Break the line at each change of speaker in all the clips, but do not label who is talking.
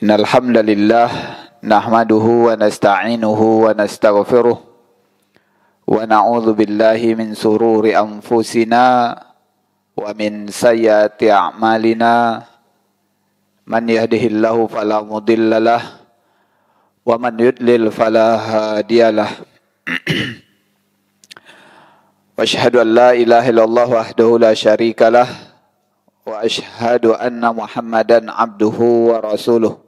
Innal hamdalillah nahmaduhu wa nasta'inuhu wa nastaghfiruh wa na'udzu billahi min sururi anfusina wa min sayyiati a'malina man yahdihillahu fala mudhillalah wa man yudlil fala hadiyalah. Wa asyhadu an la ilaha illallah wahdahu la syarikalah wa asyhadu anna Muhammadan abduhu wa rasuluh.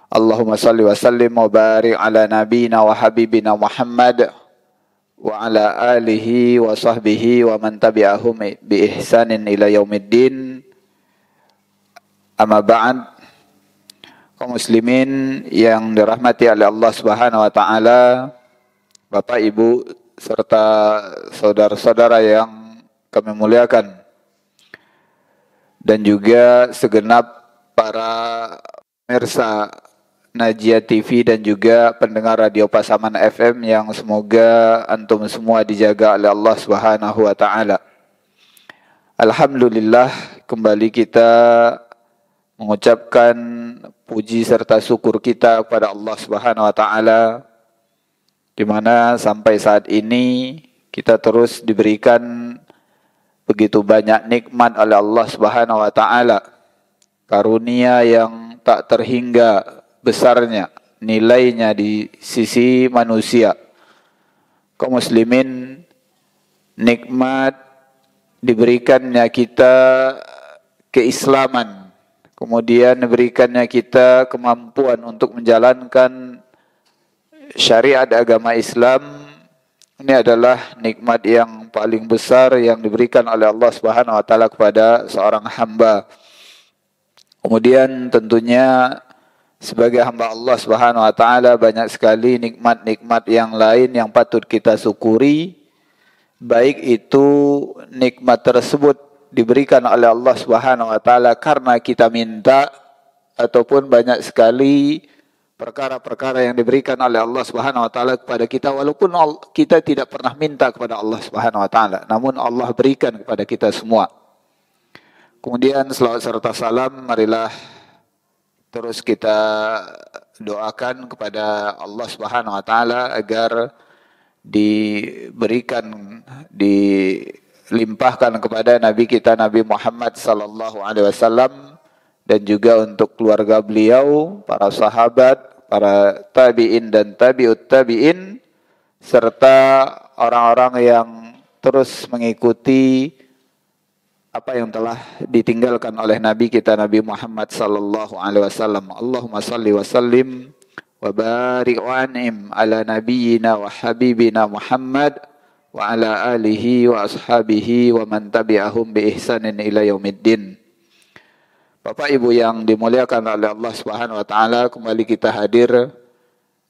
Allahumma salli wa sallim wa barik ala nabina wa habibina Muhammad wa ala alihi wa sahbihi wa man tabi'ahum bi ihsanin ila yaumiddin. Amma ba'd. Kaum muslimin yang dirahmati oleh Allah Subhanahu wa taala, Bapak, Ibu serta saudara-saudara yang kami muliakan, dan juga segenap para pemirsa Najia TV dan juga pendengar Radio Pasaman FM yang semoga antum semua dijaga oleh Allah Subhanahu wa taala. Alhamdulillah, kembali kita mengucapkan puji serta syukur kita kepada Allah Subhanahu wa taala, di mana sampai saat ini kita terus diberikan begitu banyak nikmat oleh Allah Subhanahu wa taala, karunia yang tak terhingga besarnya nilainya di sisi manusia. Kaum muslimin, nikmat diberikannya kita keislaman, kemudian diberikannya kita kemampuan untuk menjalankan syariat agama Islam. Ini adalah nikmat yang paling besar yang diberikan oleh Allah Subhanahu wa taala kepada seorang hamba. Kemudian tentunya sebagai hamba Allah Subhanahu wa taala banyak sekali nikmat-nikmat yang lain yang patut kita syukuri. Baik itu nikmat tersebut diberikan oleh Allah Subhanahu wa taala karena kita minta, ataupun banyak sekali perkara-perkara yang diberikan oleh Allah Subhanahu wa taala kepada kita walaupun kita tidak pernah minta kepada Allah Subhanahu wa taala, namun Allah berikan kepada kita semua. Kemudian selawat serta salam marilah terus kita doakan kepada Allah Subhanahu wa taala agar dilimpahkan kepada Nabi kita Nabi Muhammad sallallahu alaihi wasallam, dan juga untuk keluarga beliau, para sahabat, para tabi'in dan tabi'ut tabi'in, serta orang-orang yang terus mengikuti apa yang telah ditinggalkan oleh Nabi kita Nabi Muhammad sallallahu alaihi wasallam. Allahumma salli wa sallim wa barik wa an'im ala nabiyyina wa habibina Muhammad wa ala alihi wa ashabihi wa man tabi'ahum bi ihsanin ila yaumiddin. Bapak Ibu yang dimuliakan oleh Allah Subhanahu wa taala, kembali kita hadir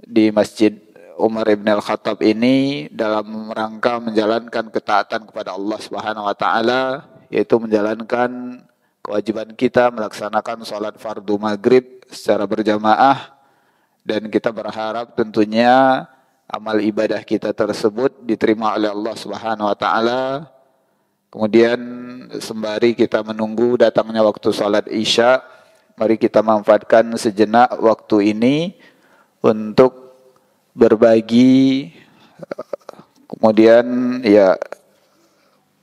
di Masjid Umar Ibn Al-Khattab ini dalam rangka menjalankan ketaatan kepada Allah Subhanahu wa taala, yaitu menjalankan kewajiban kita melaksanakan sholat fardu maghrib secara berjamaah, dan kita berharap tentunya amal ibadah kita tersebut diterima oleh Allah Subhanahu wa taala. Kemudian sembari kita menunggu datangnya waktu sholat Isya, mari kita manfaatkan sejenak waktu ini untuk berbagi. Kemudian ya,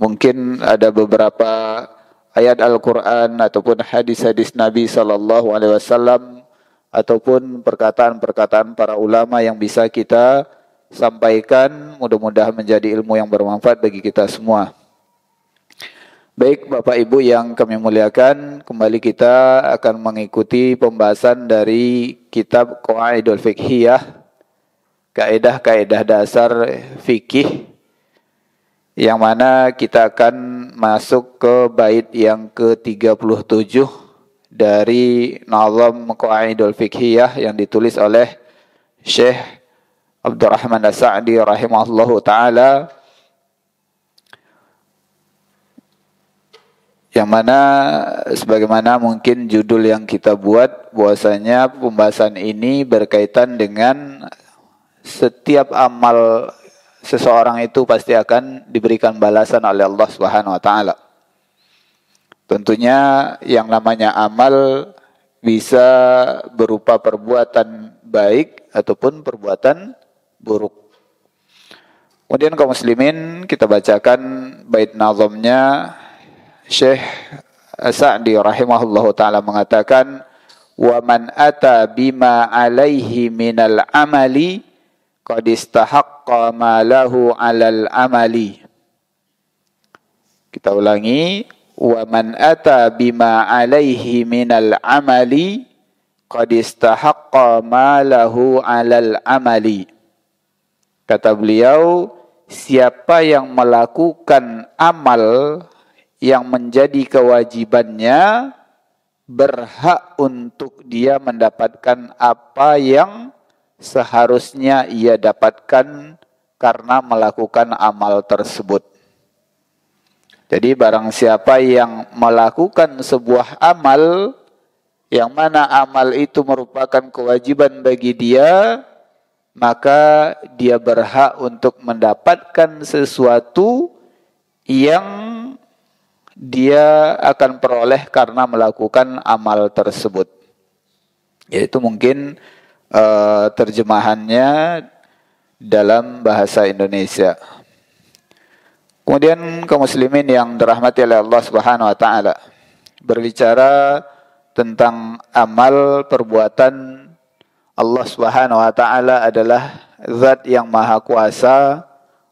mungkin ada beberapa ayat Al-Quran ataupun hadis-hadis Nabi sallallahu alaihi wasallam ataupun perkataan-perkataan para ulama yang bisa kita sampaikan, mudah-mudahan menjadi ilmu yang bermanfaat bagi kita semua. Baik Bapak Ibu yang kami muliakan, kembali kita akan mengikuti pembahasan dari kitab Qawaidul Fiqhiyah, kaidah-kaidah dasar fikih, yang mana kita akan masuk ke bait yang ke-37 dari Nazam Qawaidul Fiqhiyah yang ditulis oleh Syekh Abdurrahman As-Sa'di rahimahullahu taala, yang mana sebagaimana mungkin judul yang kita buat, bahwasanya pembahasan ini berkaitan dengan setiap amal seseorang itu pasti akan diberikan balasan oleh Allah Subhanahu wa taala. Tentunya yang namanya amal bisa berupa perbuatan baik ataupun perbuatan buruk. Kemudian kaum muslimin, kita bacakan bait nazamnya. Syekh Sa'di rahimahullahu taala mengatakan, wa man ata bima alaihi minal amali qad istahaqqa ma lahu 'alal amali. Kita ulangi, wa man ata bima alaihi minal amali qad istahaqqa ma lahu 'alal amali. Kata beliau, siapa yang melakukan amal yang menjadi kewajibannya, berhak untuk dia mendapatkan apa yang seharusnya ia dapatkan karena melakukan amal tersebut. Jadi barang siapa yang melakukan sebuah amal, yang mana amal itu merupakan kewajiban bagi dia, maka dia berhak untuk mendapatkan sesuatu yang dia akan peroleh karena melakukan amal tersebut. Yaitu mungkin terjemahannya dalam bahasa Indonesia. Kemudian kaum muslimin yang dirahmati oleh Allah Subhanahu wa taala, berbicara tentang amal perbuatan, Allah Subhanahu wa taala adalah zat yang maha kuasa.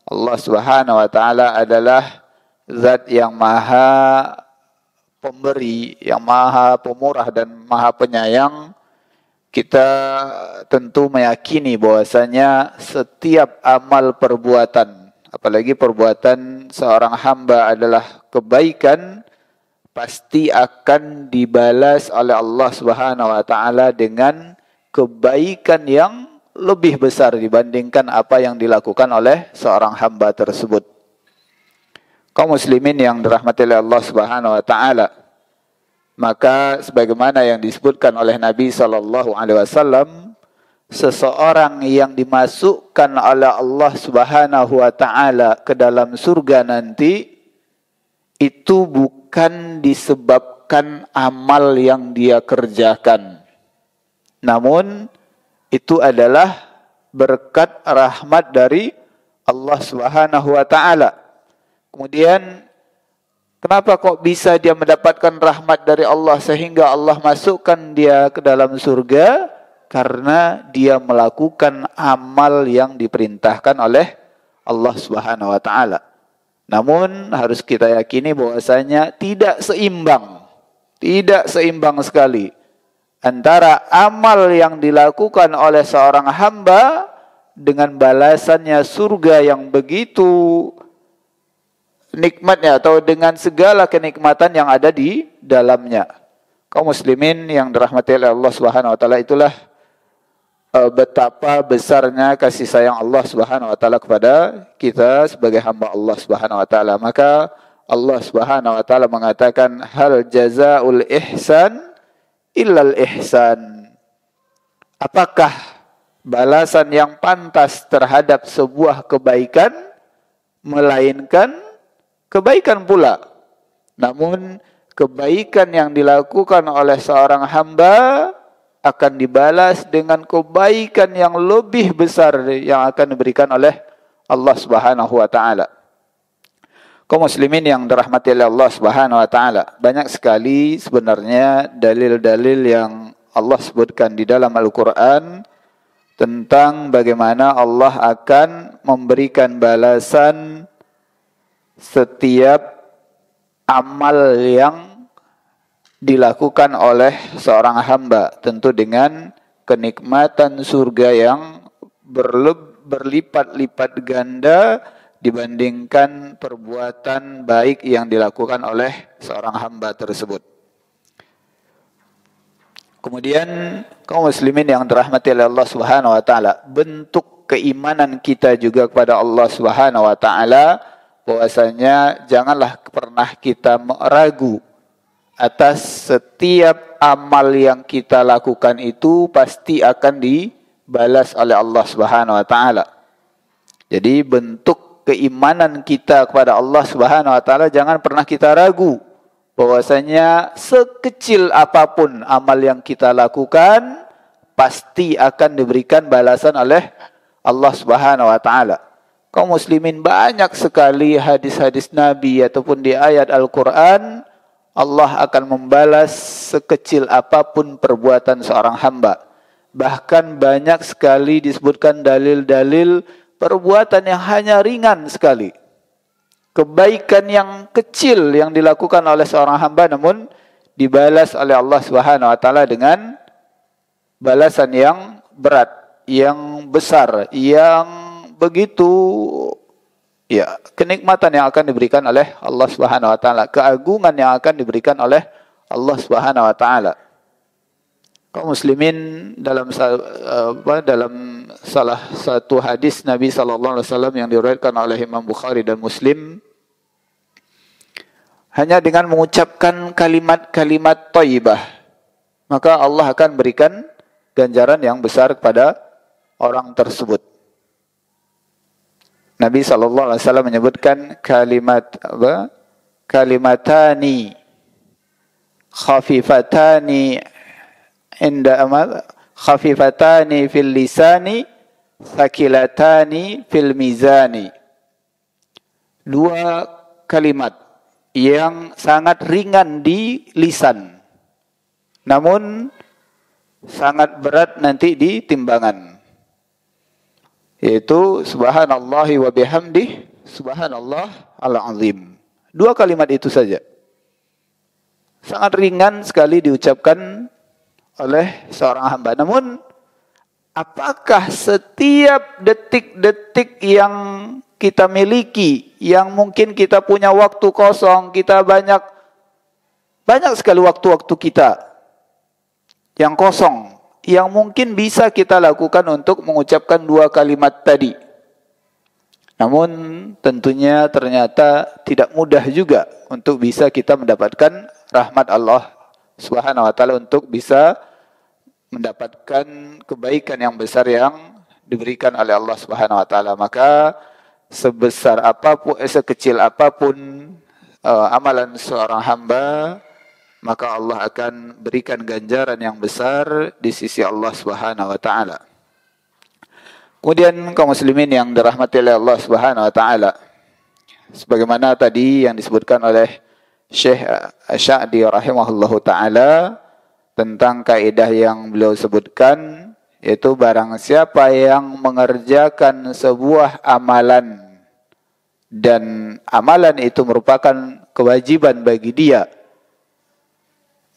Allah Subhanahu wa taala adalah zat yang maha pemberi, yang maha pemurah dan maha penyayang. Kita tentu meyakini bahwasanya setiap amal perbuatan, apalagi perbuatan seorang hamba adalah kebaikan, pasti akan dibalas oleh Allah Subhanahu wa taala dengan kebaikan yang lebih besar dibandingkan apa yang dilakukan oleh seorang hamba tersebut. Kaum muslimin yang dirahmati oleh Allah Subhanahu wa taala, maka sebagaimana yang disebutkan oleh Nabi sallallahu alaihi wasallam, seseorang yang dimasukkan oleh Allah Subhanahu wa taala ke dalam surga nanti itu bukan disebabkan amal yang dia kerjakan, namun itu adalah berkat rahmat dari Allah Subhanahu wa taala. Kemudian kenapa kok bisa dia mendapatkan rahmat dari Allah sehingga Allah masukkan dia ke dalam surga? Karena dia melakukan amal yang diperintahkan oleh Allah Subhanahu wa taala. Namun harus kita yakini bahwasanya tidak seimbang sekali antara amal yang dilakukan oleh seorang hamba dengan balasannya surga yang begitu nikmatnya, atau dengan segala kenikmatan yang ada di dalamnya. Kaum muslimin yang dirahmati oleh Allah Subhanahu wa taala, itulah betapa besarnya kasih sayang Allah Subhanahu wa taala kepada kita sebagai hamba Allah Subhanahu wa taala. Maka Allah Subhanahu wa taala mengatakan, hal jazaul ihsan illal ihsan. Apakah balasan yang pantas terhadap sebuah kebaikan melainkan kebaikan pula. Namun kebaikan yang dilakukan oleh seorang hamba akan dibalas dengan kebaikan yang lebih besar yang akan diberikan oleh Allah Subhanahu wa taala. Kaum muslimin yang dirahmati oleh Allah Subhanahu wa taala, banyak sekali sebenarnya dalil-dalil yang Allah sebutkan di dalam Al-Qur'an tentang bagaimana Allah akan memberikan balasan setiap amal yang dilakukan oleh seorang hamba, tentu dengan kenikmatan surga yang berlipat-lipat ganda dibandingkan perbuatan baik yang dilakukan oleh seorang hamba tersebut. Kemudian kaum muslimin yang dirahmati oleh Allah Subhanahu wa taala, bentuk keimanan kita juga kepada Allah Subhanahu wa taala bahwasanya janganlah pernah kita ragu atas setiap amal yang kita lakukan itu pasti akan dibalas oleh Allah Subhanahu wa taala. Jadi bentuk keimanan kita kepada Allah Subhanahu wa taala jangan pernah kita ragu bahwasanya sekecil apapun amal yang kita lakukan pasti akan diberikan balasan oleh Allah Subhanahu wa taala. Kaum muslimin, banyak sekali hadis-hadis Nabi ataupun di ayat Al-Qur'an Allah akan membalas sekecil apapun perbuatan seorang hamba. Bahkan banyak sekali disebutkan dalil-dalil perbuatan yang hanya ringan sekali. Kebaikan yang kecil yang dilakukan oleh seorang hamba namun dibalas oleh Allah Subhanahu wa taala dengan balasan yang berat, yang besar, yang begitu ya, kenikmatan yang akan diberikan oleh Allah Subhanahu wa taala, keagungan yang akan diberikan oleh Allah Subhanahu wa taala. Kaum muslimin, dalam salah satu hadis Nabi sallallahu alaihi wasallam yang diriwayatkan oleh Imam Bukhari dan Muslim, hanya dengan mengucapkan kalimat-kalimat thayyibah maka Allah akan berikan ganjaran yang besar kepada orang tersebut. Nabi SAW menyebutkan kalimatani khafifatani inda amal khafifatani fil lisani thaqilatani fil mizani. Dua kalimat yang sangat ringan di lisan namun sangat berat nanti di timbangan, yaitu subhanallahi wa bihamdih subhanallah al-azim. Dua kalimat itu saja sangat ringan sekali diucapkan oleh seorang hamba. Namun apakah setiap detik-detik yang kita miliki, yang mungkin kita punya waktu kosong, kita banyak sekali waktu-waktu kita yang kosong, yang mungkin bisa kita lakukan untuk mengucapkan dua kalimat tadi. Namun tentunya ternyata tidak mudah juga untuk bisa kita mendapatkan rahmat Allah Subhanahu wa taala, untuk bisa mendapatkan kebaikan yang besar yang diberikan oleh Allah Subhanahu wa taala. Maka sebesar apapun, sekecil apapun amalan seorang hamba, maka Allah akan berikan ganjaran yang besar di sisi Allah Subhanahu wa taala. Kemudian kaum muslimin yang dirahmati oleh Allah Subhanahu wa taala, sebagaimana tadi yang disebutkan oleh Syekh Asy-Sya'di rahimahullahu taala tentang kaidah yang beliau sebutkan, yaitu barang siapa yang mengerjakan sebuah amalan dan amalan itu merupakan kewajiban bagi dia,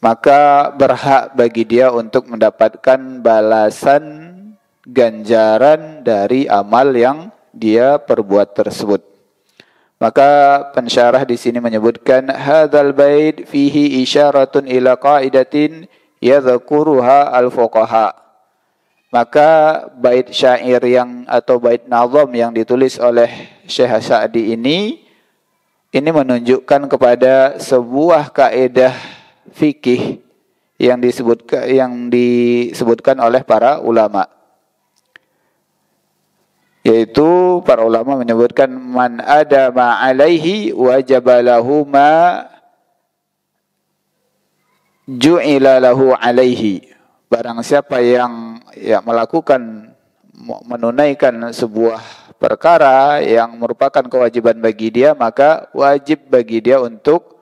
maka berhak bagi dia untuk mendapatkan balasan ganjaran dari amal yang dia perbuat tersebut. Maka pensyarah di sini menyebutkan hadzal bait fihi isyaratun ila qaidatin yadhkuruha al-fuqaha. Maka bait syair yang atau bait nazam yang ditulis oleh Syekh Sa'di ini menunjukkan kepada sebuah kaidah fikih yang disebutkan oleh para ulama, yaitu para ulama menyebutkan man adama alaihi wajaba lahu ma ju'ila lahu alaihi. Barang siapa yang menunaikan sebuah perkara yang merupakan kewajiban bagi dia, maka wajib bagi dia untuk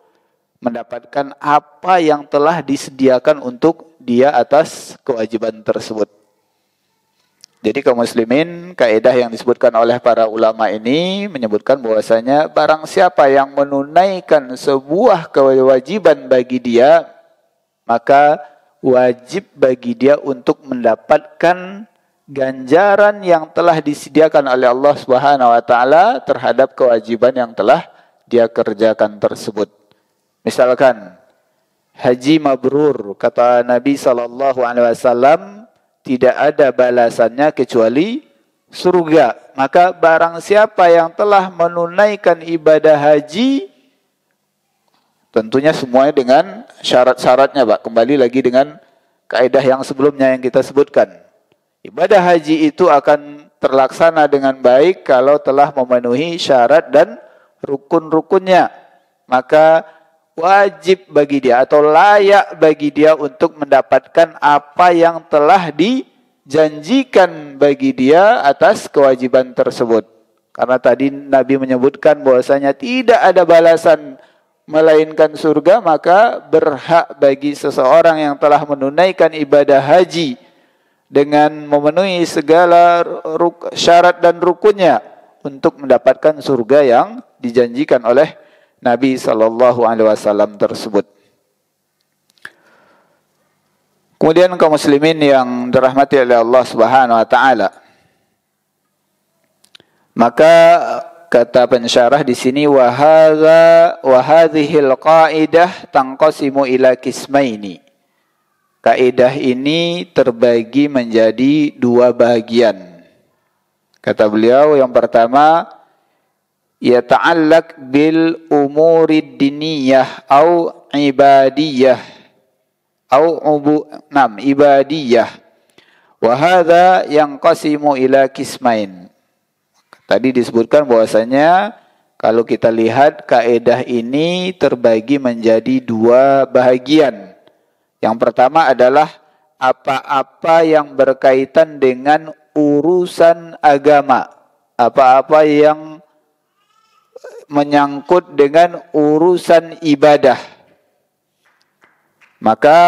mendapatkan apa yang telah disediakan untuk dia atas kewajiban tersebut. Jadi kaum muslimin, kaidah yang disebutkan oleh para ulama ini menyebutkan bahwasanya barang siapa yang menunaikan sebuah kewajiban bagi dia, maka wajib bagi dia untuk mendapatkan ganjaran yang telah disediakan oleh Allah Subhanahu wa taala terhadap kewajiban yang telah dia kerjakan tersebut. Misalkan haji mabrur, kata Nabi sallallahu alaihi wasallam, tidak ada balasannya kecuali surga. Maka barang siapa yang telah menunaikan ibadah haji, tentunya semuanya dengan syarat-syaratnya, Pak. Kembali lagi dengan kaidah yang sebelumnya yang kita sebutkan. Ibadah haji itu akan terlaksana dengan baik kalau telah memenuhi syarat dan rukun-rukunnya. Maka wajib bagi dia atau layak bagi dia untuk mendapatkan apa yang telah dijanjikan bagi dia atas kewajiban tersebut. Karena tadi Nabi menyebutkan bahwasanya tidak ada balasan melainkan surga, maka berhak bagi seseorang yang telah menunaikan ibadah haji dengan memenuhi segala syarat dan rukunnya untuk mendapatkan surga yang dijanjikan oleh Nabi SAW tersebut. Kemudian kaum muslimin yang dirahmati oleh Allah Subhanahu wa taala. Maka kata pensyarah di sini wa hadhil qaidah tanqasimu ila qismaini. Kaidah ini terbagi menjadi dua bagian. Kata beliau yang pertama, yata'allaq bil umurid diniyah au ibadiyah ibadiyah wa hadza yanqasimu ila qismain. Tadi disebutkan bahwasanya kalau kita lihat kaidah ini terbagi menjadi dua bahagian. Yang pertama adalah apa-apa yang berkaitan dengan urusan agama, apa-apa yang menyangkut dengan urusan ibadah. Maka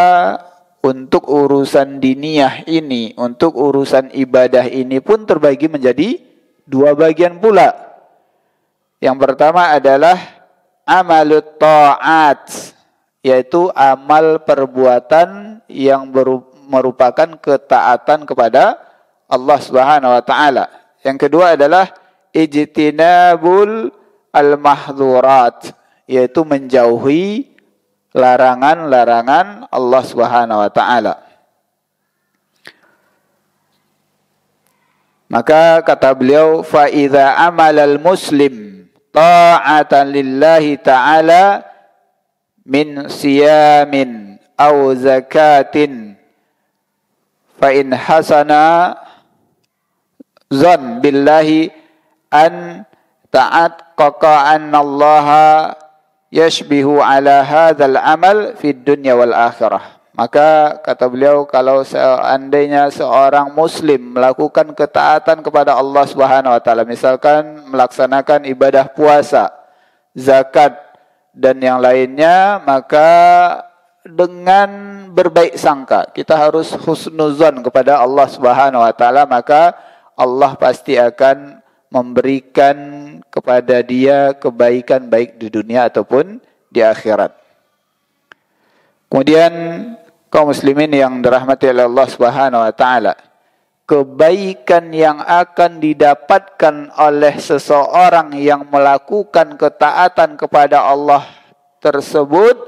untuk urusan diniyah ini, untuk urusan ibadah ini pun terbagi menjadi dua bagian pula. Yang pertama adalah amalut ta'at, yaitu amal perbuatan yang merupakan ketaatan kepada Allah Subhanahu wa taala. Yang kedua adalah ijtinabul al-mahdzurat, yaitu menjauhi larangan-larangan Allah Subhanahu wa taala. Maka kata beliau, fa idza amalal muslim ta'atan lillahi ta'ala min siyamin aw zakatin fa in hasana zan billahi an ta'aqqaqa anna Allah yashbihu ala hadzal amal fid dunya wal akhirah. Maka kata beliau, kalau seandainya seorang muslim melakukan ketaatan kepada Allah Subhanahu wa taala, misalkan melaksanakan ibadah puasa, zakat dan yang lainnya, maka dengan berbaik sangka, kita harus husnuzon kepada Allah Subhanahu wa taala, maka Allah pasti akan memberikan kepada dia kebaikan baik di dunia ataupun di akhirat. Kemudian kaum muslimin yang dirahmati oleh Allah Subhanahu wa taala, kebaikan yang akan didapatkan oleh seseorang yang melakukan ketaatan kepada Allah tersebut,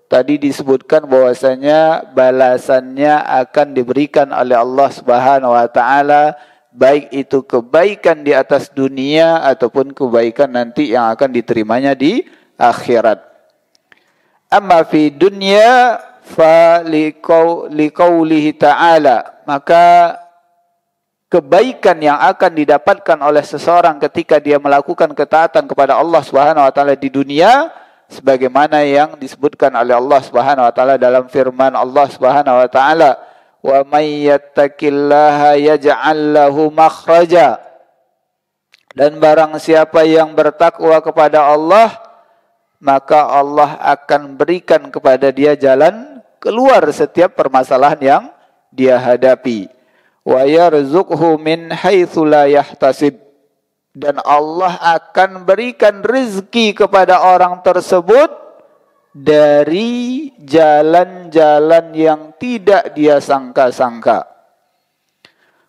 tadi disebutkan bahwasanya balasannya akan diberikan oleh Allah Subhanahu wa taala, baik itu kebaikan di atas dunia ataupun kebaikan nanti yang akan diterimanya di akhirat. Amma fi dunya fa liqaulihi ta'ala, maka kebaikan yang akan didapatkan oleh seseorang ketika dia melakukan ketaatan kepada Allah Subhanahu wa taala di dunia, sebagaimana yang disebutkan oleh Allah Subhanahu wa taala dalam firman Allah Subhanahu wa taala, wa may yattaqillaha yaj'al lahu makhraja, dan barang siapa yang bertakwa kepada Allah, maka Allah akan berikan kepada dia jalan keluar setiap permasalahan yang dia hadapi. Wa yarzuqhu min haitsu la yahtasib, dan Allah akan berikan rezeki kepada orang tersebut dari jalan-jalan yang tidak dia sangka-sangka.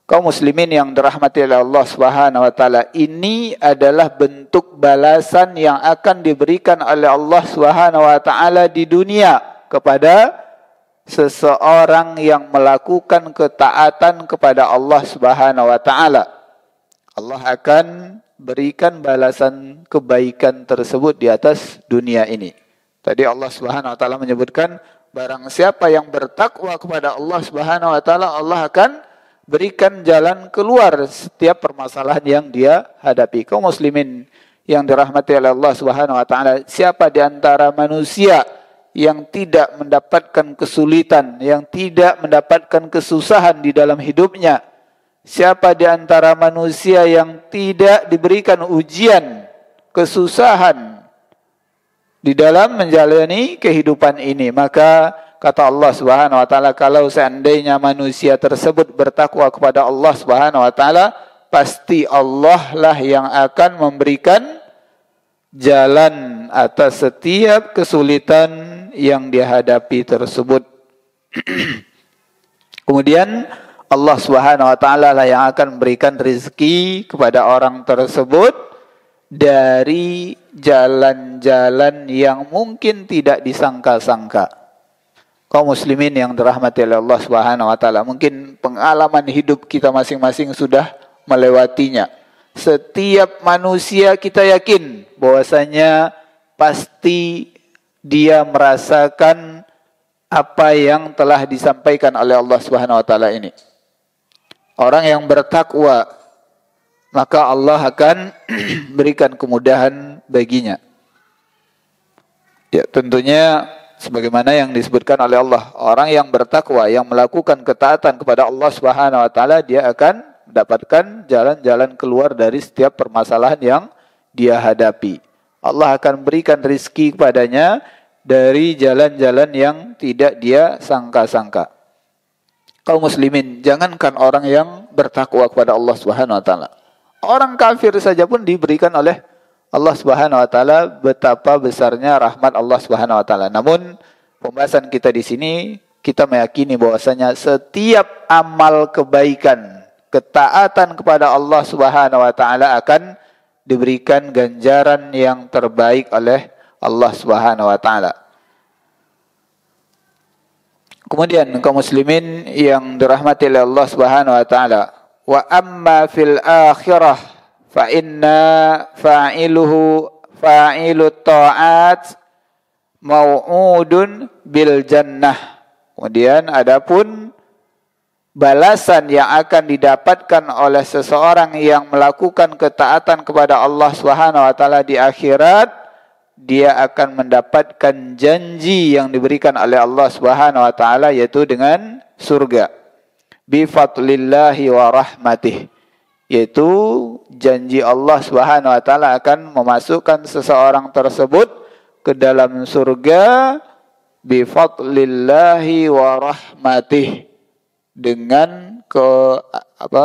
Kaum muslimin yang dirahmati oleh Allah Subhanahu wa taala, ini adalah bentuk balasan yang akan diberikan oleh Allah Subhanahu wa taala di dunia kepada seseorang yang melakukan ketaatan kepada Allah Subhanahu wa taala. Allah akan berikan balasan kebaikan tersebut di atas dunia ini. Tadi Allah Subhanahu wa taala menyebutkan barang siapa yang bertakwa kepada Allah Subhanahu wa taala, Allah akan berikan jalan keluar setiap permasalahan yang dia hadapi. Kaum muslimin yang dirahmati oleh Allah Subhanahu wa taala, siapa di antara manusia yang tidak mendapatkan kesulitan, yang tidak mendapatkan kesusahan di dalam hidupnya? Siapa di antara manusia yang tidak diberikan ujian, kesusahan di dalam menjalani kehidupan ini? Maka kata Allah Subhanahu wa taala, kalau seandainya manusia tersebut bertakwa kepada Allah Subhanahu wa taala, pasti Allah lah yang akan memberikan jalan atas setiap kesulitan yang dihadapi tersebut. Kemudian Allah Subhanahu wa taala lah yang akan memberikan rezeki kepada orang tersebut dari jalan-jalan yang mungkin tidak disangka-sangka. Kaum muslimin yang dirahmati oleh Allah Subhanahu wa taala, mungkin pengalaman hidup kita masing-masing sudah melewatinya. Setiap manusia kita yakin bahwasanya pasti dia merasakan apa yang telah disampaikan oleh Allah Subhanahu wa taala ini. Orang yang bertakwa, maka Allah akan berikan kemudahan baginya. Ya, tentunya sebagaimana yang disebutkan oleh Allah, orang yang bertakwa, yang melakukan ketaatan kepada Allah Subhanahu wa taala, dia akan mendapatkan jalan-jalan keluar dari setiap permasalahan yang dia hadapi. Allah akan berikan rizki kepadanya dari jalan-jalan yang tidak dia sangka-sangka. Kaum muslimin, jangankan orang yang bertakwa kepada Allah Subhanahu wa taala, orang kafir saja pun diberikan oleh Allah Subhanahu wa taala betapa besarnya rahmat Allah Subhanahu wa taala. Namun pembahasan kita di sini, kita meyakini bahwasanya setiap amal kebaikan, ketaatan kepada Allah Subhanahu wa taala akan diberikan ganjaran yang terbaik oleh Allah Subhanahu wa taala. Kemudian kaum muslimin yang dirahmati oleh Allah Subhanahu wa taala, wa amma fil akhirah fa inna fa'ilut ta'at mau'udun bil jannah. Kemudian adapun balasan yang akan didapatkan oleh seseorang yang melakukan ketaatan kepada Allah Subhanahu wa taala di akhirat, dia akan mendapatkan janji yang diberikan oleh Allah Subhanahu wa taala, yaitu dengan surga. Bi fadlillahi wa rahmatih, yaitu janji Allah Subhanahu wa taala akan memasukkan seseorang tersebut ke dalam surga bi fadlillahi wa rahmatih, dengan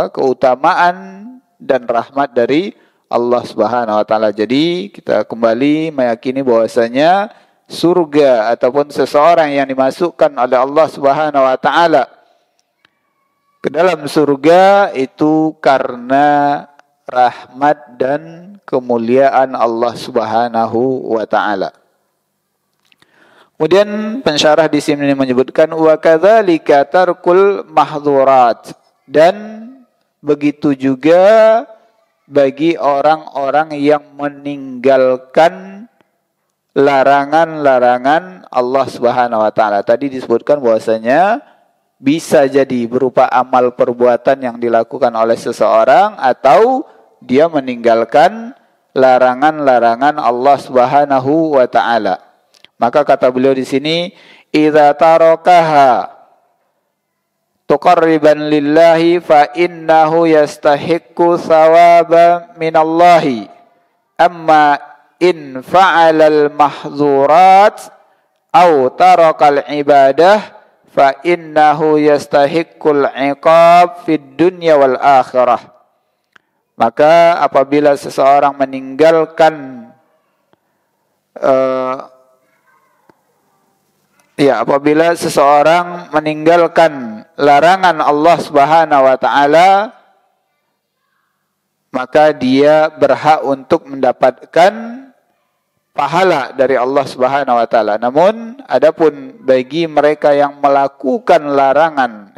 keutamaan dan rahmat dari Allah Subhanahu wa taala. Jadi kita kembali meyakini bahwasanya surga ataupun seseorang yang dimasukkan oleh Allah Subhanahu wa taala ke dalam surga itu karena rahmat dan kemuliaan Allah Subhanahu wa taala. Kemudian pensyarah di sini menyebutkan wa kadzalika tarkul mahdzurat, dan begitu juga bagi orang-orang yang meninggalkan larangan-larangan Allah Subhanahu wa taala. Tadi disebutkan bahwasanya bisa jadi berupa amal perbuatan yang dilakukan oleh seseorang, atau dia meninggalkan larangan-larangan Allah Subhanahu wa taala. Maka kata beliau di sini, idza tarakaha tuqarriban lillahi fa innahu yastahiqqu thawaba minallahi, amma in fa'alal mahzurat aw tarakal ibadah fa innahu yastahiqqul iqab fid dunya wal akhirah. Maka apabila seseorang meninggalkan apabila seseorang meninggalkan larangan Allah Subhanahu wa taala, maka dia berhak untuk mendapatkan pahala dari Allah Subhanahu wa taala. Namun adapun bagi mereka yang melakukan larangan,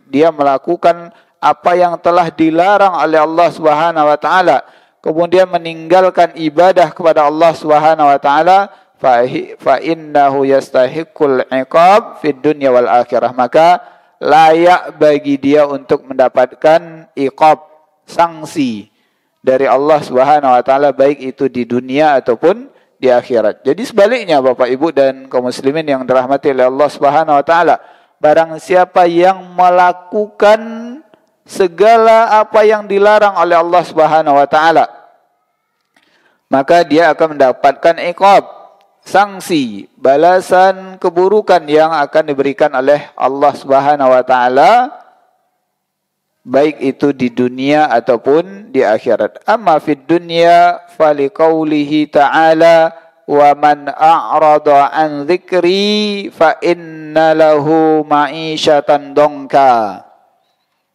dia melakukan apa yang telah dilarang oleh Allah Subhanahu wa taala, kemudian meninggalkan ibadah kepada Allah Subhanahu wa taala, fa innahu yastahiqqul iqab fid dunya wal akhirah, maka layak bagi dia untuk mendapatkan iqab, sanksi dari Allah Subhanahu wa taala baik itu di dunia ataupun di akhirat. Jadi sebaliknya Bapak Ibu dan kaum muslimin yang dirahmati oleh Allah Subhanahu wa taala, barang siapa yang melakukan segala apa yang dilarang oleh Allah Subhanahu wa taala, maka dia akan mendapatkan iqab, sanksi, balasan keburukan yang akan diberikan oleh Allah Subhanahu wa taala baik itu di dunia ataupun di akhirat. Amma fid dunya faliqaulihi ta'ala wa man a'rada an dzikri fa inna lahu ma'isyatan dongka.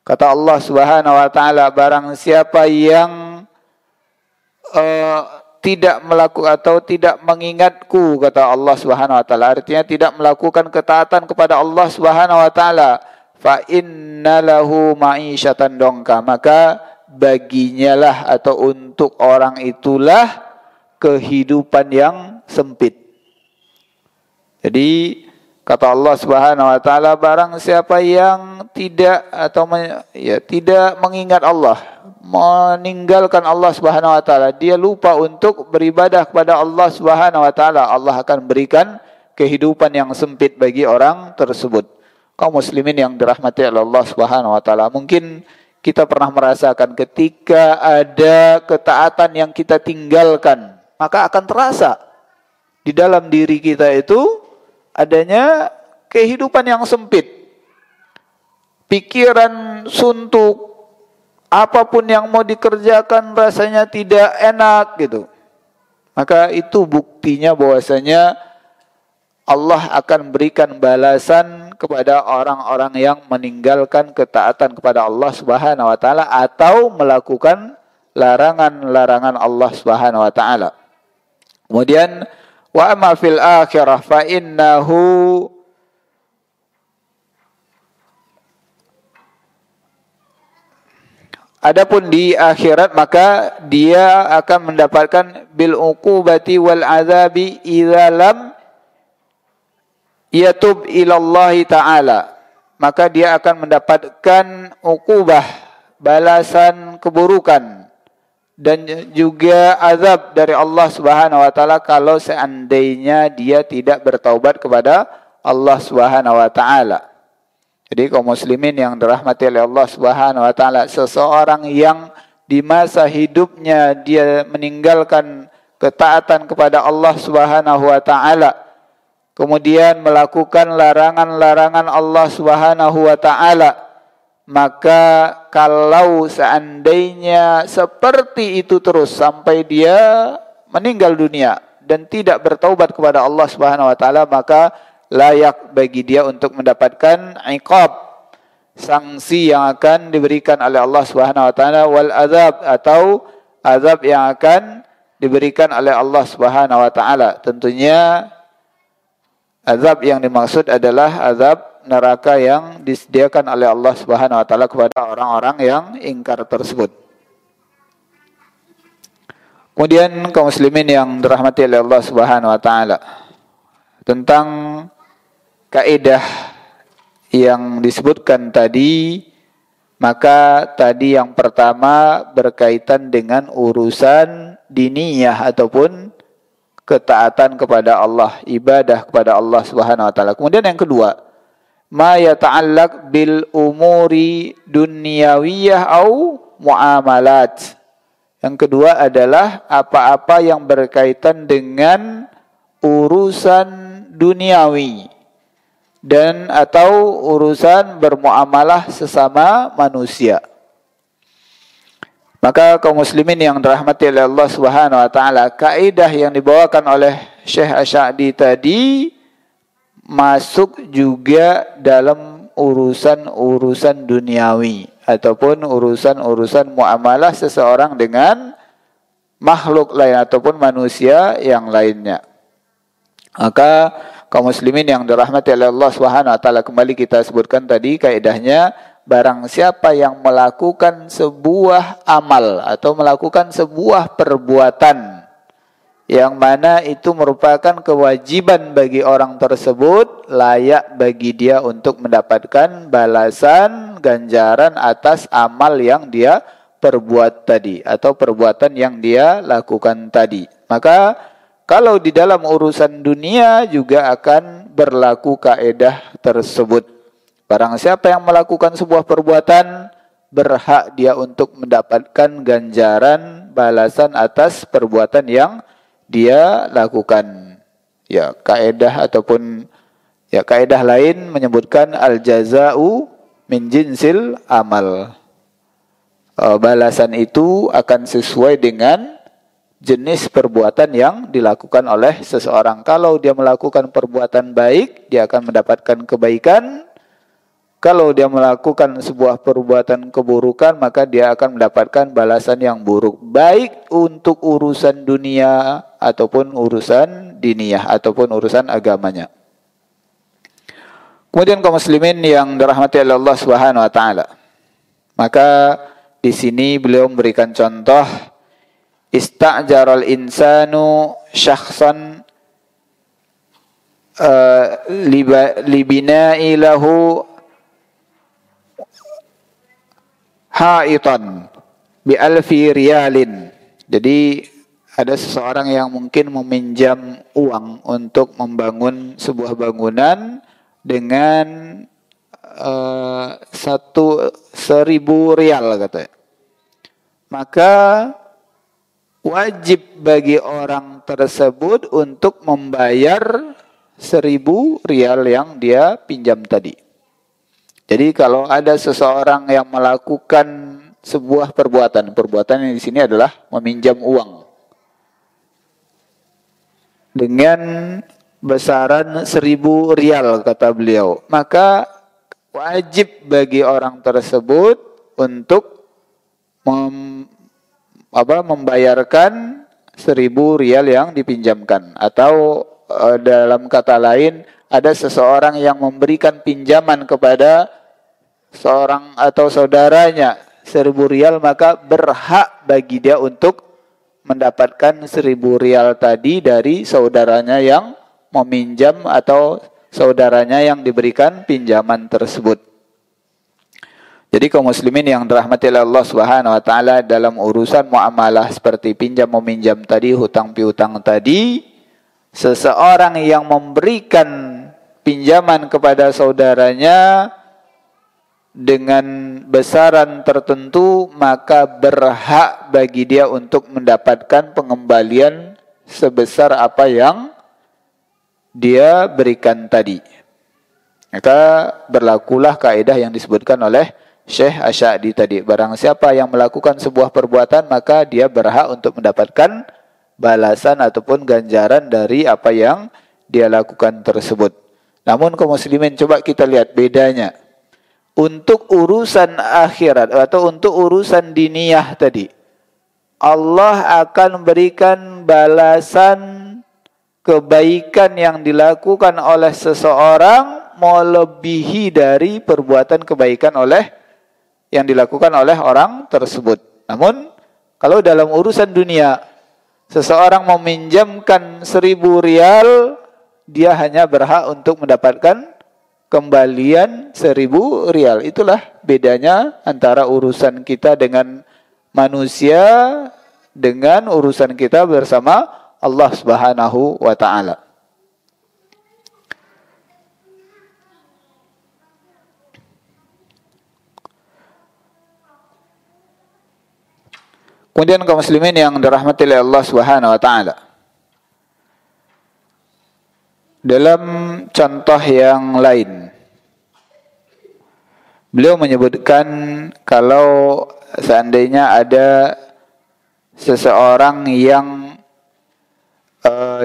Kata Allah Subhanahu wa taala, barang siapa yang tidak melakukan atau tidak mengingatku, kata Allah Subhanahu wa taala, artinya tidak melakukan ketaatan kepada Allah Subhanahu wa taala, fa inna lahu ma'isyatan dongka, maka baginya lah atau untuk orang itulah kehidupan yang sempit. Jadi kata Allah Subhanahu wa taala, barang siapa yang tidak atau tidak mengingat Allah, meninggalkan Allah Subhanahu wa taala, dia lupa untuk beribadah kepada Allah Subhanahu wa taala, Allah akan berikan kehidupan yang sempit bagi orang tersebut. Kaum muslimin yang dirahmati oleh Allah Subhanahu wa taala, mungkin kita pernah merasakan ketika ada ketaatan yang kita tinggalkan, maka akan terasa di dalam diri kita itu adanya kehidupan yang sempit. Pikiran suntuk, apapun yang mau dikerjakan rasanya tidak enak gitu. Maka itu buktinya bahwasanya Allah akan berikan balasan kepada orang-orang yang meninggalkan ketaatan kepada Allah Subhanahu wa taala atau melakukan larangan-larangan Allah Subhanahu wa taala. Kemudian wa amma fil akhirah fa innahu adapun di akhirat maka dia akan mendapatkan bil uqubati wal azabi idza lam yatub ilallahi ta'ala, maka dia akan mendapatkan uqubah, balasan keburukan, dan juga azab dari Allah Subhanahu wa taala kalau seandainya dia tidak bertaubat kepada Allah Subhanahu wa taala. Jadi kaum muslimin yang dirahmati oleh Allah Subhanahu wa taala, seseorang yang di masa hidupnya dia meninggalkan ketaatan kepada Allah Subhanahu wa taala, kemudian melakukan larangan-larangan Allah Subhanahu wa taala, maka kalau seandainya seperti itu terus sampai dia meninggal dunia dan tidak bertaubat kepada Allah Subhanahu wa taala, maka layak bagi dia untuk mendapatkan iqab, sanksi yang akan diberikan oleh Allah Subhanahu wa taala, wal azab atau azab yang akan diberikan oleh Allah Subhanahu wa taala. Tentunya azab yang dimaksud adalah azab neraka yang disediakan oleh Allah Subhanahu wa taala kepada orang-orang yang ingkar tersebut. Kemudian kaum muslimin yang dirahmati oleh Allah Subhanahu wa taala, tentang kaidah yang disebutkan tadi, maka tadi yang pertama berkaitan dengan urusan diniyah ataupun ketaatan kepada Allah, ibadah kepada Allah Subhanahu wa taala. Kemudian yang kedua, ma yata'allaq bil umuri dunyawiyah au muamalat. Yang kedua adalah apa-apa yang berkaitan dengan urusan duniawi dan atau urusan bermuamalah sesama manusia. Maka kaum muslimin yang dirahmati oleh Allah Subhanahu wa taala, kaidah yang dibawakan oleh Syekh Asy-Sya'di tadi masuk juga dalam urusan-urusan duniawi ataupun urusan-urusan muamalah seseorang dengan makhluk lain ataupun manusia yang lainnya. Maka kaum muslimin yang dirahmati oleh Allah Subhanahu wa taala, kembali kita sebutkan tadi kaidahnya, barang siapa yang melakukan sebuah amal atau melakukan sebuah perbuatan yang mana itu merupakan kewajiban bagi orang tersebut, layak bagi dia untuk mendapatkan balasan ganjaran atas amal yang dia perbuat tadi atau perbuatan yang dia lakukan tadi. Maka kalau di dalam urusan dunia juga akan berlaku kaedah tersebut. Barang siapa yang melakukan sebuah perbuatan, berhak dia untuk mendapatkan ganjaran balasan atas perbuatan yang dia lakukan. Ya, kaedah ataupun kaedah lain menyebutkan al-jaza'u min jinsil amal. Balasan itu akan sesuai dengan jenis perbuatan yang dilakukan oleh seseorang. Kalau dia melakukan perbuatan baik, dia akan mendapatkan kebaikan. Kalau dia melakukan sebuah perbuatan keburukan, maka dia akan mendapatkan balasan yang buruk. Baik untuk urusan dunia ataupun urusan diniyah ataupun urusan agamanya. Kemudian kaum muslimin yang dirahmati oleh Allah Subhanahu wa taala. Maka di sini beliau memberikan contoh ista'jaral insanu syakhsan libina'i lahu haitan bi alfi riyalin. Jadi ada seseorang yang mungkin meminjam uang untuk membangun sebuah bangunan dengan 1.000 rial katanya. Maka wajib bagi orang tersebut untuk membayar 1.000 rial yang dia pinjam tadi. Jadi kalau ada seseorang yang melakukan sebuah perbuatan yang di sini adalah meminjam uang dengan besaran 1.000 rial kata beliau, maka wajib bagi orang tersebut untuk membayarkan 1.000 rial yang dipinjamkan. Atau dalam kata lain, ada seseorang yang memberikan pinjaman kepada seorang atau saudaranya 1.000 rial, maka berhak bagi dia untuk mendapatkan 1.000 rial tadi dari saudaranya yang meminjam atau saudaranya yang diberikan pinjaman tersebut. Jadi kaum muslimin yang dirahmati oleh Allah Subhanahu wa taala, dalam urusan muamalah seperti pinjam meminjam tadi, hutang piutang tadi, seseorang yang memberikan pinjaman kepada saudaranya dengan besaran tertentu, maka berhak bagi dia untuk mendapatkan pengembalian sebesar apa yang dia berikan tadi. Maka berlakulah kaidah yang disebutkan oleh Syekh Asy'adi tadi. Barang siapa yang melakukan sebuah perbuatan, maka dia berhak untuk mendapatkan balasan ataupun ganjaran dari apa yang dia lakukan tersebut. Namun kaum muslimin, coba kita lihat bedanya. Untuk urusan akhirat atau untuk urusan diniyah tadi, Allah akan berikan balasan kebaikan yang dilakukan oleh seseorang melebihi dari perbuatan kebaikan yang dilakukan oleh orang tersebut. Namun kalau dalam urusan dunia, seseorang meminjamkan 1.000 rial, dia hanya berhak untuk mendapatkan kembalian 1.000 rial. Itulah bedanya antara urusan kita dengan manusia dengan urusan kita bersama Allah Subhanahu wa taala. Kemudian kaum muslimin yang dirahmati oleh Allah Subhanahu wa taala, dalam contoh yang lain, beliau menyebutkan kalau seandainya ada seseorang yang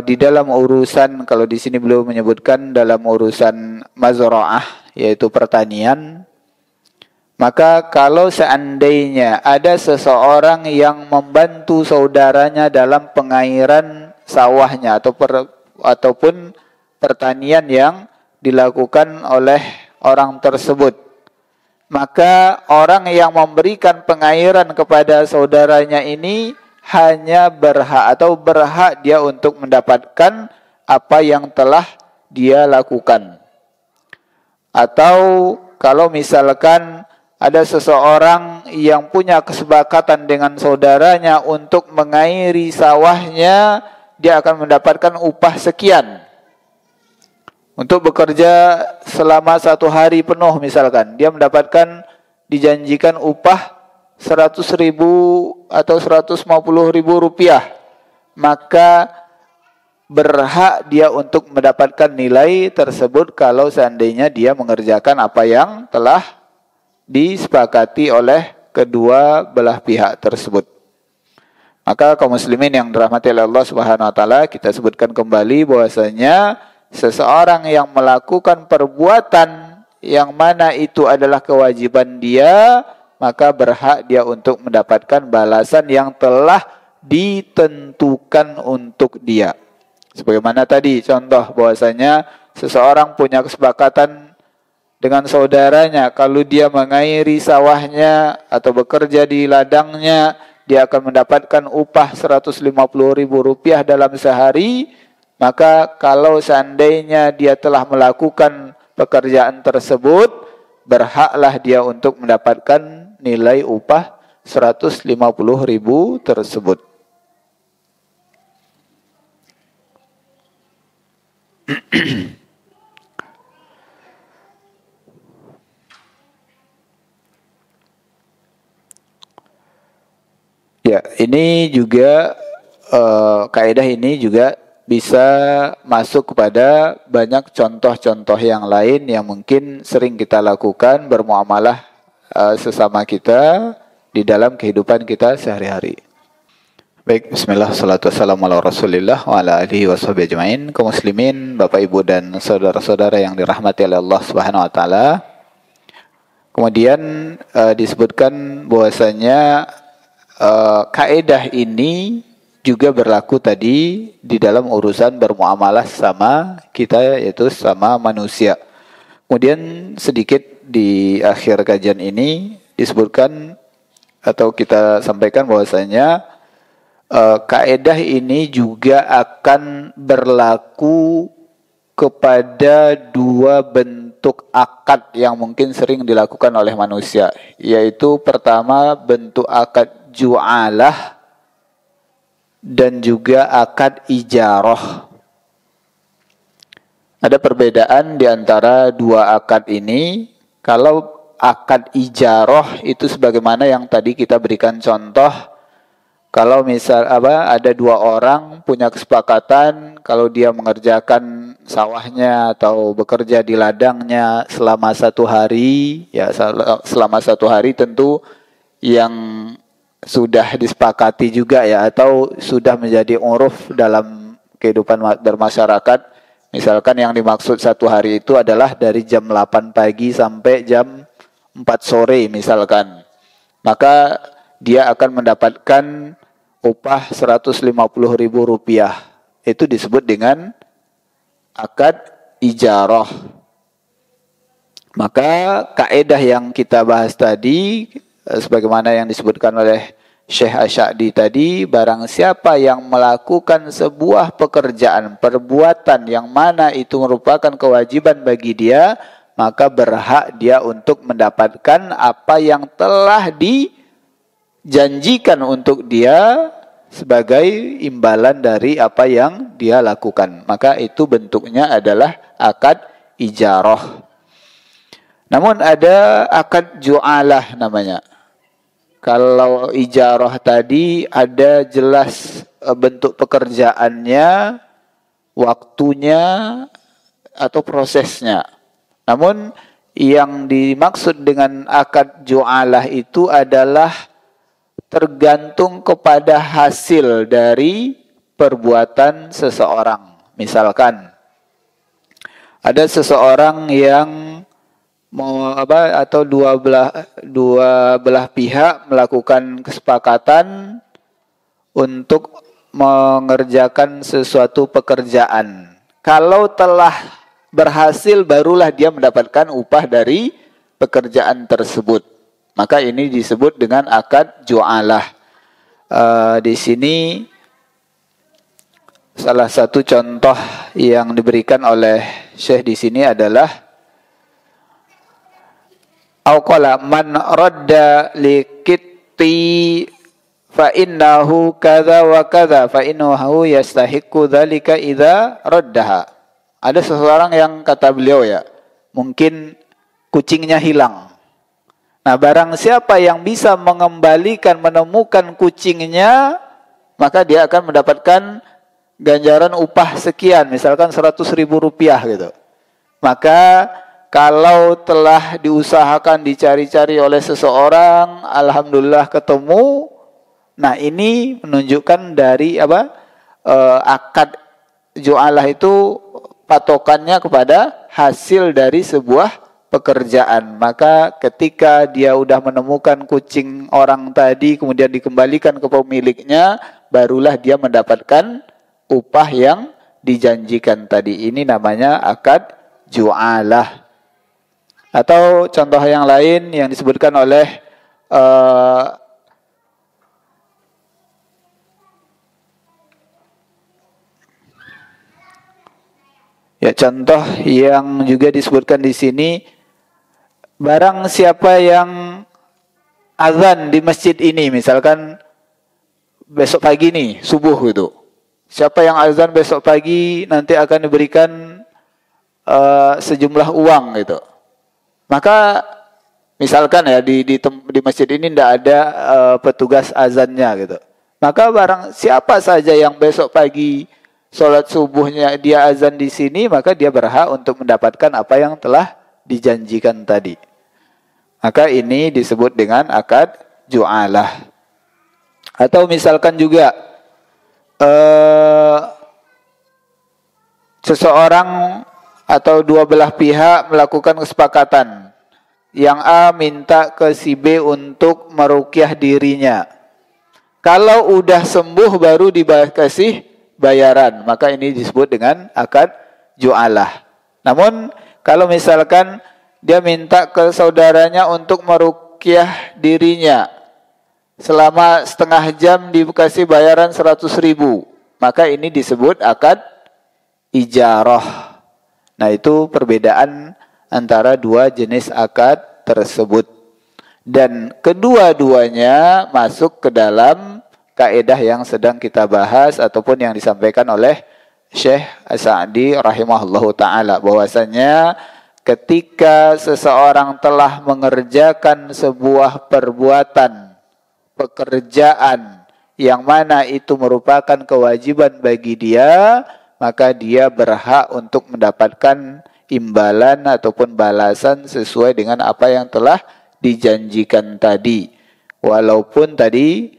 di dalam urusan, kalau di sini beliau menyebutkan dalam urusan mazra'ah, yaitu pertanian, maka kalau seandainya ada seseorang yang membantu saudaranya dalam pengairan sawahnya ataupun pertanian yang dilakukan oleh orang tersebut, maka orang yang memberikan pengairan kepada saudaranya ini hanya berhak dia untuk mendapatkan apa yang telah dia lakukan. Atau kalau misalkan ada seseorang yang punya kesepakatan dengan saudaranya untuk mengairi sawahnya, dia akan mendapatkan upah sekian. Untuk bekerja selama 1 hari penuh misalkan, dia mendapatkan dijanjikan upah 100.000 atau 150.000 rupiah. Maka berhak dia untuk mendapatkan nilai tersebut kalau seandainya dia mengerjakan apa yang telah disepakati oleh kedua belah pihak tersebut. Maka kaum muslimin yang dirahmati oleh Allah Subhanahu wa taala, kita sebutkan kembali bahwasanya seseorang yang melakukan perbuatan yang mana itu adalah kewajiban dia, maka berhak dia untuk mendapatkan balasan yang telah ditentukan untuk dia. Sebagaimana tadi contoh bahwasanya seseorang punya kesepakatan dengan saudaranya, kalau dia mengairi sawahnya atau bekerja di ladangnya, dia akan mendapatkan upah 150.000 rupiah dalam sehari. Maka kalau seandainya dia telah melakukan pekerjaan tersebut, berhaklah dia untuk mendapatkan nilai upah 150.000 tersebut. Ya, ini juga kaidah ini juga bisa masuk kepada banyak contoh-contoh yang lain yang mungkin sering kita lakukan bermuamalah sesama kita di dalam kehidupan kita sehari-hari. Baik, bismillah, salatu wassalamu ala rasulillah wa ala alihi wa sahbihi ajma'in. Kaum muslimin, Bapak Ibu dan saudara-saudara yang dirahmati oleh Allah Subhanahu wa taala. Kemudian disebutkan bahwasanya kaidah ini juga berlaku tadi di dalam urusan bermuamalah sama kita, yaitu sama manusia. Kemudian sedikit di akhir kajian ini disebutkan atau kita sampaikan bahwasanya kaidah ini juga akan berlaku kepada dua bentuk akad yang mungkin sering dilakukan oleh manusia, yaitu pertama bentuk akad ju'alah dan juga akad ijarah. Ada perbedaan di antara dua akad ini. Kalau akad ijarah itu sebagaimana yang tadi kita berikan contoh, kalau misal ada dua orang punya kesepakatan kalau dia mengerjakan sawahnya atau bekerja di ladangnya selama 1 hari, ya selama 1 hari tentu yang sudah disepakati juga ya, atau sudah menjadi uruf dalam kehidupan bermasyarakat. Misalkan yang dimaksud 1 hari itu adalah dari jam 8 pagi sampai jam 4 sore misalkan. Maka dia akan mendapatkan upah 150.000 rupiah. Itu disebut dengan akad ijarah. Maka kaidah yang kita bahas tadi, sebagaimana yang disebutkan oleh Syekh Asy'adi tadi, barang siapa yang melakukan sebuah pekerjaan, perbuatan yang mana itu merupakan kewajiban bagi dia, maka berhak dia untuk mendapatkan apa yang telah dijanjikan untuk dia sebagai imbalan dari apa yang dia lakukan. Maka itu bentuknya adalah akad ijarah. Namun ada akad ju'alah namanya. Kalau ijarah tadi ada jelas bentuk pekerjaannya, waktunya, atau prosesnya. Namun yang dimaksud dengan akad ju'alah itu adalah tergantung kepada hasil dari perbuatan seseorang. Misalkan ada seseorang yang atau dua belah pihak melakukan kesepakatan untuk mengerjakan sesuatu pekerjaan. Kalau telah berhasil, barulah dia mendapatkan upah dari pekerjaan tersebut. Maka ini disebut dengan akad ju'alah. Di sini salah satu contoh yang diberikan oleh Syekh di sini adalah Au qala man radda liqitti fa innahu kadza wa kadza fa innahu yastahiqqu dzalika idza raddaha. Ada seseorang yang kata beliau ya, mungkin kucingnya hilang. Nah, barang siapa yang bisa mengembalikan, menemukan kucingnya, maka dia akan mendapatkan ganjaran upah sekian, misalkan 100.000 rupiah gitu. Maka kalau telah diusahakan, dicari-cari oleh seseorang, alhamdulillah ketemu. Nah, ini menunjukkan dari akad ju'alah itu patokannya kepada hasil dari sebuah pekerjaan. Maka ketika dia udah menemukan kucing orang tadi, kemudian dikembalikan ke pemiliknya, barulah dia mendapatkan upah yang dijanjikan tadi. Ini namanya akad ju'alah. Atau contoh yang lain yang disebutkan oleh contoh yang juga disebutkan di sini, barang siapa yang azan di masjid ini, misalkan besok pagi nih, subuh gitu. Siapa yang azan besok pagi nanti akan diberikan sejumlah uang gitu. Maka misalkan ya di masjid ini tidak ada petugas azannya gitu. Maka barang siapa saja yang besok pagi sholat subuhnya dia azan di sini, maka dia berhak untuk mendapatkan apa yang telah dijanjikan tadi. Maka ini disebut dengan akad ju'alah. Atau misalkan juga seseorang atau dua belah pihak melakukan kesepakatan. Yang A minta ke si B untuk meruqyah dirinya. Kalau udah sembuh baru dikasih bayaran, maka ini disebut dengan akad ju'alah. Namun kalau misalkan dia minta ke saudaranya untuk meruqyah dirinya, selama setengah jam dikasih bayaran 100.000, maka ini disebut akad ijarah. Nah, itu perbedaan antara dua jenis akad tersebut. Dan kedua-duanya masuk ke dalam kaidah yang sedang kita bahas ataupun yang disampaikan oleh Syekh As-Sa'di rahimahullahu ta'ala. Bahwasanya ketika seseorang telah mengerjakan sebuah perbuatan, pekerjaan yang mana itu merupakan kewajiban bagi dia, maka dia berhak untuk mendapatkan imbalan ataupun balasan sesuai dengan apa yang telah dijanjikan tadi. Walaupun tadi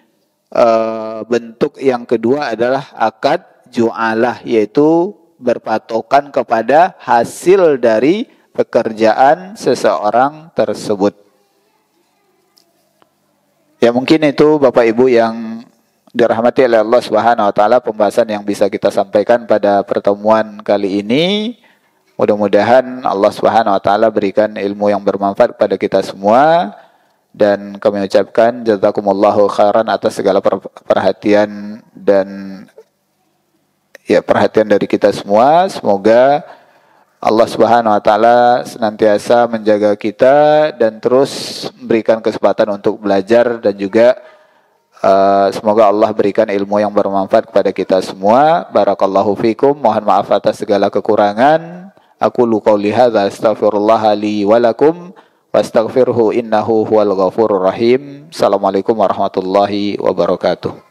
bentuk yang kedua adalah akad ju'alah, yaitu berpatokan kepada hasil dari pekerjaan seseorang tersebut. Ya, mungkin itu Bapak Ibu yang dirahmati oleh Allah Subhanahu wa taala pembahasan yang bisa kita sampaikan pada pertemuan kali ini. Mudah-mudahan Allah Subhanahu wa taala berikan ilmu yang bermanfaat kepada kita semua, dan kami ucapkan jazakumullahu khairan atas segala perhatian dan perhatian dari kita semua. Semoga Allah Subhanahu wa taala senantiasa menjaga kita dan terus memberikan kesempatan untuk belajar, dan juga semoga Allah berikan ilmu yang bermanfaat kepada kita semua. Barakallahu fikum. Mohon maaf atas segala kekurangan. Aku qouli hadza astaghfirullah li wa lakum wastaghfirhu innahu huwal ghafurur rahim. Assalamualaikum warahmatullahi wabarakatuh.